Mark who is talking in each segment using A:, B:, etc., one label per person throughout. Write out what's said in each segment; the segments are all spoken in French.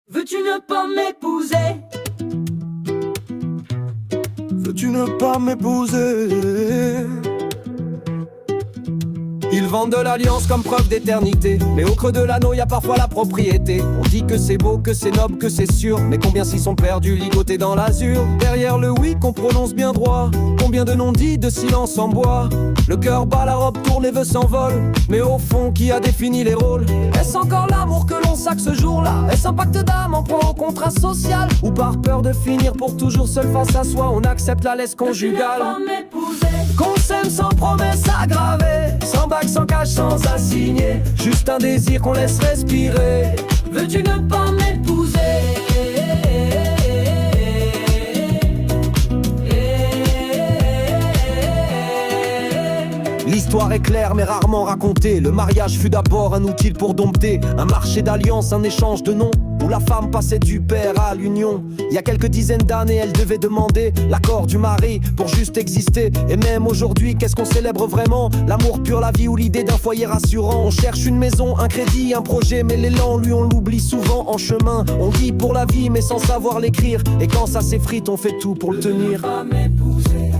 A: Veux-tu ne pas m'épouser?
B: Veux-tu ne pas m'épouser? Ils vendent de l'alliance comme preuve d'éternité, mais au creux de l'anneau y a parfois la propriété. On dit que c'est beau, que c'est noble, que c'est sûr, mais combien s'y sont perdus ligotés dans l'azur? Derrière le oui qu'on prononce bien droit, combien de non-dits, de silence en bois? Le cœur bat, la robe tourne, les vœux s'envolent, mais au fond qui a défini les rôles? Est-ce encore l'amour que l'on sac ce jour-là? Est-ce un pacte d'âme en proie au contrat social? Ou par peur de finir pour toujours seul face à soi, on accepte la laisse conjugale? Qu'on s'aime sans promesse aggravée, sans bague, sans cache, sans assigner, juste un désir qu'on laisse respirer.
A: Veux-tu ne pas m'épouser?
B: L'histoire est claire mais rarement racontée. Le mariage fut d'abord un outil pour dompter un marché d'alliance, un échange de noms, où la femme passait du père à l'union. Il y a quelques dizaines d'années, elle devait demander l'accord du mari pour juste exister. Et même aujourd'hui, qu'est-ce qu'on célèbre vraiment? L'amour pur, la vie ou l'idée d'un foyer rassurant? On cherche une maison, un crédit, un projet, mais l'élan, lui, on l'oublie souvent en chemin. On dit pour la vie, mais sans savoir l'écrire. Et quand ça s'effrite, on fait tout pour le tenir.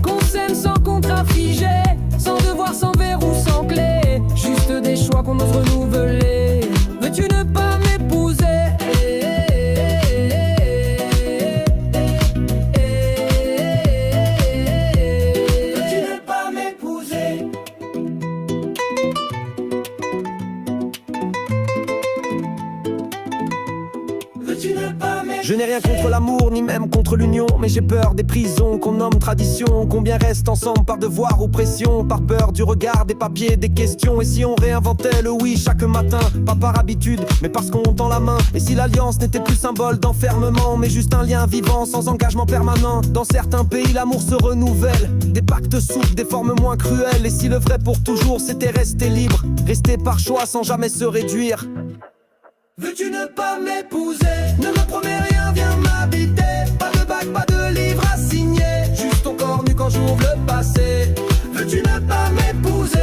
A: Qu'on s'aime sans contrat figé, sans devoir, sans verrou, sans clé, juste des choix qu'on ose renouveler. Veux-tu ne pas m'épouser? Veux-tu ne pas m'épouser? Veux-tu ne pas m'épouser?
B: Je n'ai rien contre l'amour, ni même contre l'union, mais j'ai peur des prisons qu'on nomme tradition. Combien restent ensemble par devoir ou pression, par peur du regard, des papiers, des questions? Et si on réinventait le oui chaque matin, pas par habitude, mais parce qu'on tend la main? Et si l'alliance n'était plus symbole d'enfermement, mais juste un lien vivant sans engagement permanent? Dans certains pays l'amour se renouvelle, des pactes souples, des formes moins cruelles. Et si le vrai pour toujours c'était rester libre, rester par choix sans jamais se réduire?
A: Veux-tu ne pas m'épouser? Ne me promets rien, viens m'habiter. Pas de bague, pas de livre à signer,
B: Juste ton corps nu quand j'ouvre le passé.
A: veux-tu ne pas m'épouser?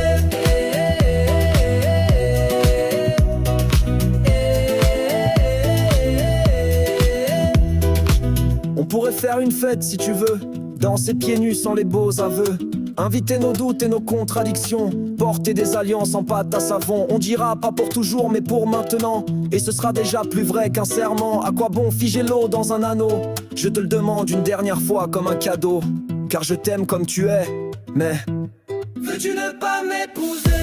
B: On pourrait faire une fête si tu veux, danser pieds nus sans les beaux aveux, inviter nos doutes et nos contradictions, porter des alliances en pâte à savon. On dira pas pour toujours mais pour maintenant, et ce sera déjà plus vrai qu'un serment. À quoi bon figer l'eau dans un anneau? Je te le demande une dernière fois comme un cadeau, car je t'aime comme tu es, mais
A: Veux-tu ne pas m'épouser?